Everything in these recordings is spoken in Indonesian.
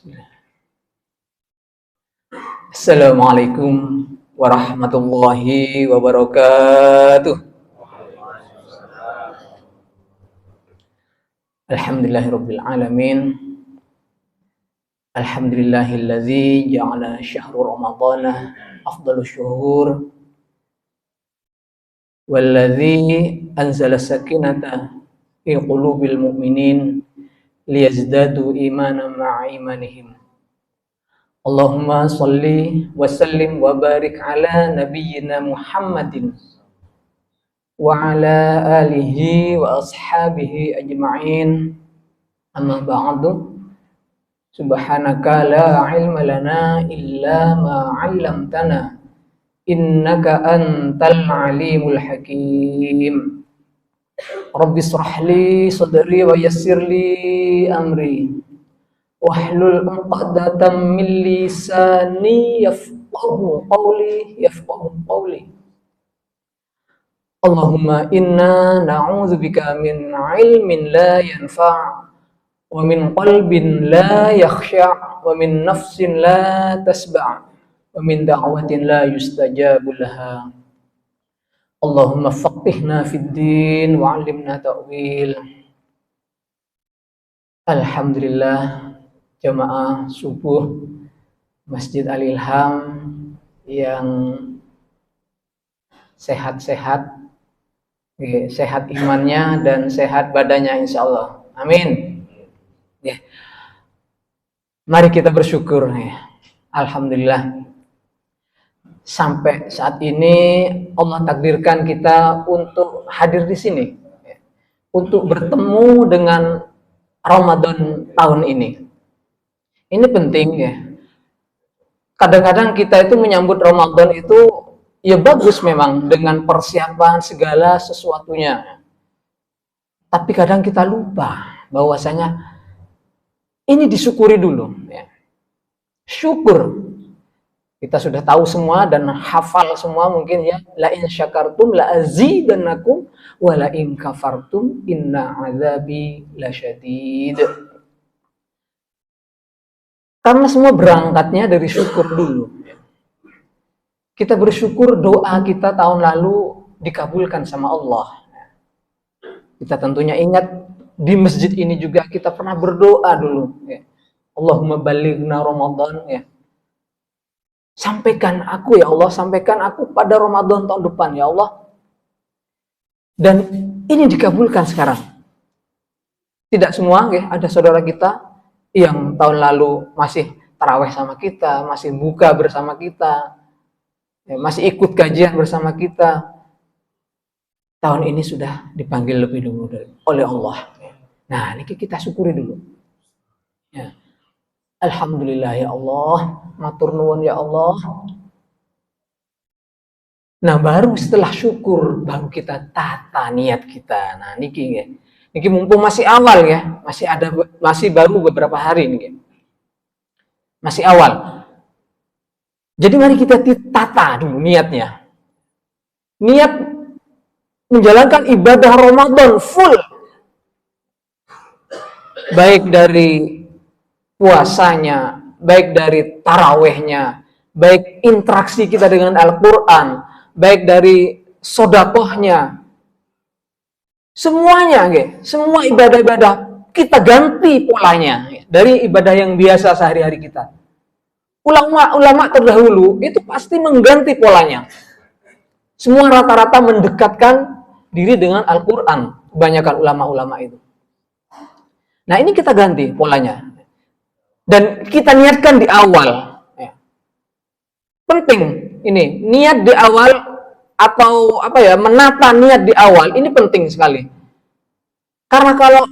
Bismillah. Assalamualaikum warahmatullahi wabarakatuh. Alhamdulillahirabbil alamin. Alhamdulillahilladzi ja'ala syahrul ramadhana afdhalus syuhur walladzi anzala sakinata fi qulubil mu'minin liyazdadu imanan ma'a imanihim. Allahumma salli wa sallim wa barik ala nabiyyina Muhammadin wa ala alihi wa ashabihi ajma'in. Amma ba'du. Subhanaka la ilma lana illa ma 'allamtana innaka antal alimul hakim. Rabbi shrah li sadri wa yassir li amri wahlul 'uqdatam min lisani yafqahu qawli. Allahumma inna na'udzubika min 'ilmin la yanfa' wa min qalbin la yakhsha' wa min nafsin la tasba' wa min da'watin la yustajabu laha. Allahumma faqihna fid din wa 'allimna ta'wil. Alhamdulillah, jamaah subuh Masjid Al-Ilham yang sehat-sehat, sehat imannya dan sehat badannya insya Allah. Amin. Ya. Mari kita bersyukur. Ya. Alhamdulillah. Sampai saat ini Allah takdirkan kita untuk hadir di sini, ya. Untuk bertemu dengan Ramadan tahun ini. Ini penting ya. Kadang-kadang kita itu menyambut Ramadan itu ya bagus memang dengan persiapan segala sesuatunya. Tapi kadang kita lupa bahwasanya ini disyukuri dulu ya. Syukur. Kita sudah tahu semua dan hafal semua mungkin ya. La in syakartum la azidannakum wa la in kafartum inna azabi lasyadid. Karena semua berangkatnya dari syukur dulu. Kita bersyukur doa kita tahun lalu dikabulkan sama Allah. Kita tentunya ingat di masjid ini juga kita pernah berdoa dulu. Ya. Allahumma balighna Ramadan ya. Sampaikan aku ya Allah, sampaikan aku pada Ramadan tahun depan ya Allah. Dan ini dikabulkan sekarang. Tidak semua ya, ada saudara kita yang tahun lalu masih taraweh sama kita, masih buka bersama kita, ya, masih ikut kajian bersama kita. Tahun ini sudah dipanggil lebih dulu oleh Allah. Nah, ini kita syukuri dulu. Ya. Alhamdulillah ya Allah, matur nuwun ya Allah. Nah, baru setelah syukur baru kita tata niat kita. Nah, niki mumpung masih awal ya, masih baru beberapa hari nih. Masih awal. Jadi mari kita tata dulu niatnya. Niat menjalankan ibadah Ramadan full. Baik dari puasanya, baik dari tarawehnya, baik interaksi kita dengan Al-Quran, baik dari sodakohnya, semuanya, semua ibadah-ibadah kita ganti polanya dari ibadah yang biasa sehari-hari kita. Ulama terdahulu itu pasti mengganti polanya. Semua rata-rata mendekatkan diri dengan Al-Quran, kebanyakan ulama-ulama itu. Nah, ini kita ganti polanya. Dan kita niatkan di awal. Ya. Penting ini, niat di awal atau menata niat di awal, ini penting sekali. Karena kalau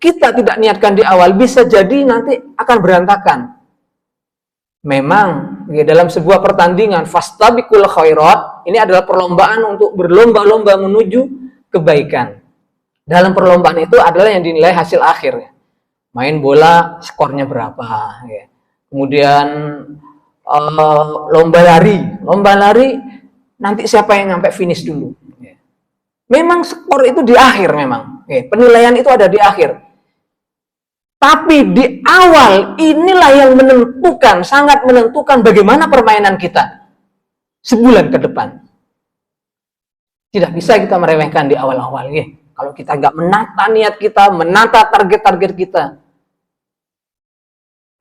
kita tidak niatkan di awal, bisa jadi nanti akan berantakan. Memang ya, dalam sebuah pertandingan fastabiqul khairat, ini adalah perlombaan untuk berlomba-lomba menuju kebaikan. Dalam perlombaan itu adalah yang dinilai hasil akhir. Main bola skornya berapa ya. Kemudian lomba lari nanti siapa yang sampai finish dulu ya. Memang skor itu di akhir memang ya. Penilaian itu ada di akhir. Tapi di awal inilah yang menentukan, sangat menentukan bagaimana permainan kita sebulan ke depan. Tidak bisa kita meremehkan di awal-awal ya. Kalau kita nggak menata niat kita, menata target-target kita.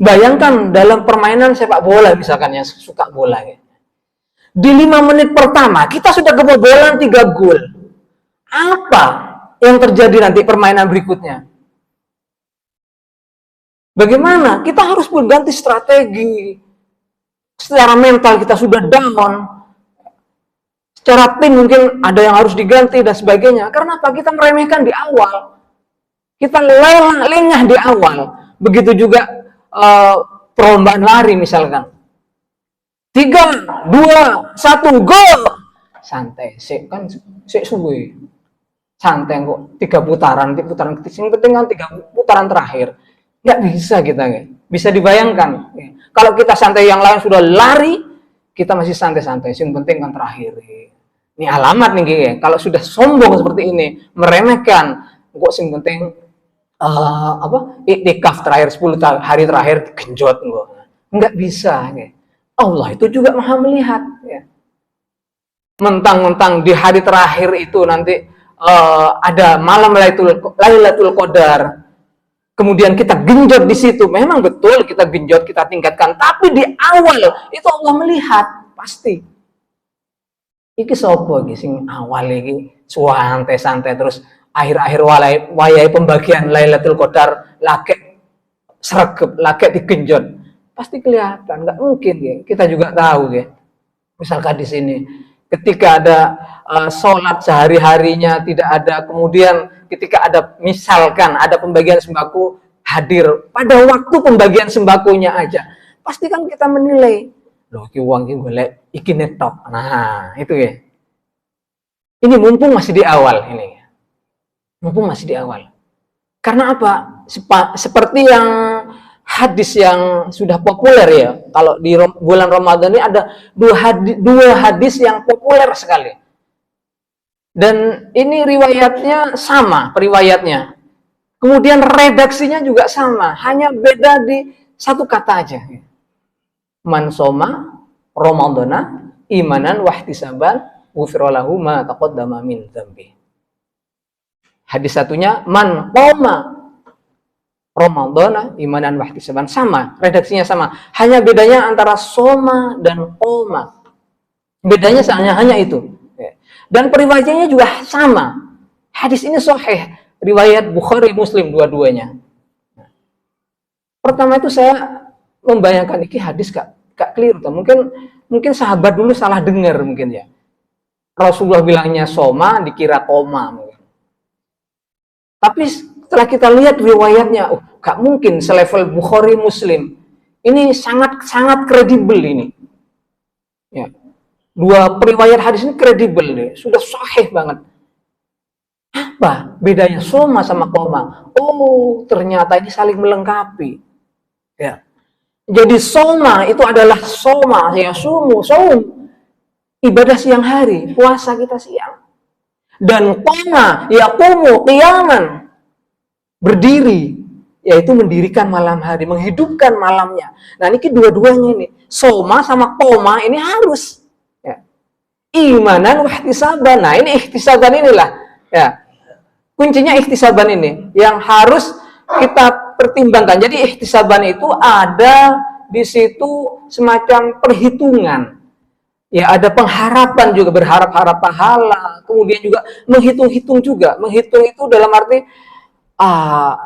Bayangkan dalam permainan sepak bola misalkan yang suka bola ya. Di 5 menit pertama kita sudah kebobolan 3 gol. Apa yang terjadi nanti permainan berikutnya? Bagaimana? Kita harus mengganti strategi. Secara mental kita sudah down. Secara tim mungkin ada yang harus diganti dan sebagainya. Karena apa? Kita meremehkan di awal. Kita lengah di awal. Begitu juga perlombaan lari misalkan. 3, 2, 1, gol. Santai, kan suwe. Santai kok 3 putaran, yang penting kan 3 putaran terakhir. Nggak bisa kita, bisa dibayangkan. Kalau kita santai yang lain sudah lari, kita masih santai-santai. Yang penting kan terakhir. Ini alamat nih, kalau sudah sombong seperti ini, meremehkan, kok yang penting iktikaf terakhir 10 hari terakhir genjot, nggak bisa. Allah itu juga maha melihat. Mentang-mentang di hari terakhir itu nanti ada malam Lailatul Qadar. Kemudian kita genjot di situ, memang betul kita genjot, kita tingkatkan, tapi di awal itu Allah melihat pasti. Iki sopo iki sing awal iki santai-santai terus akhir-akhir wayai pembagian Lailatul Qadar laki sregep, laki digenjot. Pasti kelihatan, nggak mungkin ya. Kita juga tahu ya. Misalkan di sini ketika ada sholat sehari-harinya tidak ada, kemudian ketika ada misalkan ada pembagian sembako hadir pada waktu pembagian sembakonya aja, pasti kan kita menilai, loh ki uang ki golek iki netok. Nah, itu ya. Ini mumpung masih di awal ini. Mumpung masih di awal. Karena apa? Seperti yang hadis yang sudah populer ya. Kalau di bulan Ramadan ini ada dua hadis yang populer sekali. Dan ini riwayatnya sama, periwayatnya. Kemudian redaksinya juga sama, hanya beda di satu kata aja. Man soma Ramadana imanan wahtisaban ghufira lahu ma taqaddama min dzambi. Hadis satunya man qoma Ramadana imanan wahtisaban, sama, redaksinya sama. Hanya bedanya antara soma dan qoma. Bedanya hanya itu. Dan periwayatnya juga sama. Hadis ini sahih, riwayat Bukhari Muslim dua-duanya. Pertama itu saya membayangkan ini hadis gak keliru. Mungkin sahabat dulu salah dengar mungkin ya. Rasulullah bilangnya soma dikira koma mungkin. Tapi setelah kita lihat riwayatnya, gak mungkin selevel Bukhari Muslim. Ini sangat kredibel ini. Ya. Dua periwayat hadis ini kredibel deh, sudah sahih banget. Apa bedanya soma sama koma? Oh, ternyata ini saling melengkapi. Ya. Jadi soma itu adalah soma, ya saum, ibadah siang hari, puasa kita siang. Dan koma, ya qumu qiyaman, berdiri, yaitu mendirikan malam hari, menghidupkan malamnya. Nah, ini dua-duanya ini, soma sama koma ini harus. Imanan wahtisaban. Nah, ini ihtisaban inilah ya. Kuncinya ihtisaban ini yang harus kita pertimbangkan. Jadi ihtisaban itu ada di situ semacam perhitungan. Ya, ada pengharapan juga, berharap-harap pahala, kemudian juga menghitung-hitung juga. Menghitung itu dalam arti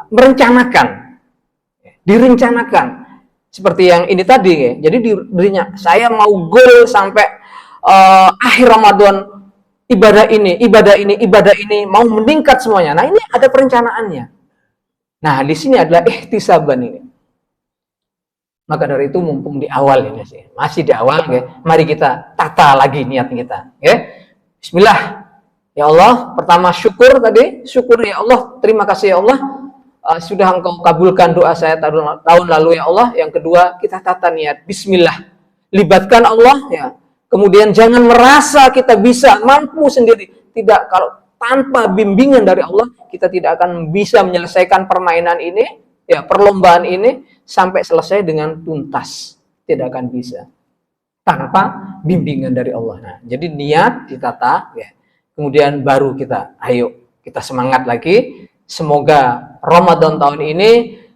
merencanakan. Direncanakan. Seperti yang ini tadi ya. Jadi dirinya saya mau goal sampai akhir Ramadan ibadah ini mau meningkat semuanya. Nah, ini ada perencanaannya. Nah, di sini adalah ihtisaban ini. Maka dari itu mumpung di awal ini sih, masih di awal ya. Mari kita tata lagi niat kita, ya. Bismillah. Ya Allah, pertama syukur tadi, syukur ya Allah, terima kasih ya Allah sudah Engkau kabulkan doa saya tahun lalu ya Allah. Yang kedua, kita tata niat. Bismillah. Libatkan Allah ya. Kemudian jangan merasa kita bisa, mampu sendiri. Tidak, kalau tanpa bimbingan dari Allah, kita tidak akan bisa menyelesaikan permainan ini. ya perlombaan ini sampai selesai dengan tuntas. Tidak akan bisa tanpa bimbingan dari Allah. Nah, jadi niat ditata, ya. Kemudian baru kita, ayo kita semangat lagi. Semoga Ramadan tahun ini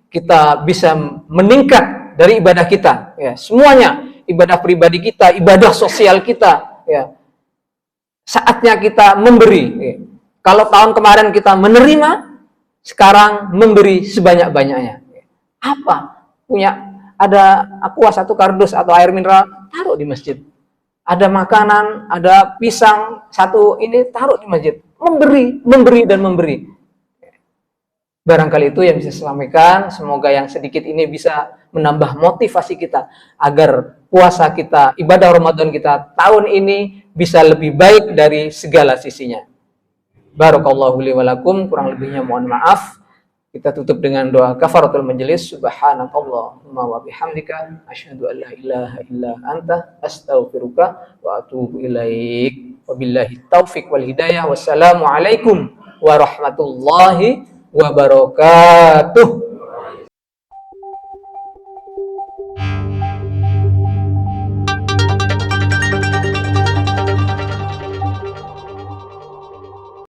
kita bisa meningkat dari ibadah kita, ya. Semuanya, ibadah pribadi kita, ibadah sosial kita, ya. Saatnya kita memberi. Ya. Kalau tahun kemarin kita menerima, sekarang memberi sebanyak-banyaknya. Apa? Ada aqua 1 kardus atau air mineral, taruh di masjid. Ada makanan, ada pisang 1 ini, taruh di masjid. Memberi dan memberi. Barangkali itu yang bisa saya sampaikan. Semoga yang sedikit ini bisa menambah motivasi kita agar puasa kita, ibadah Ramadan kita tahun ini bisa lebih baik dari segala sisinya. Barakallahu li wa lakum, kurang lebihnya mohon maaf. Kita tutup dengan doa kafaratul majelis. Subhanakallahumma wa bihamdika asyhadu an la ilaha illa anta astaghfiruka wa atubu ilaik. Wabillahi taufik wal hidayah. Wassalamu alaikum warahmatullahi wabarakatuh.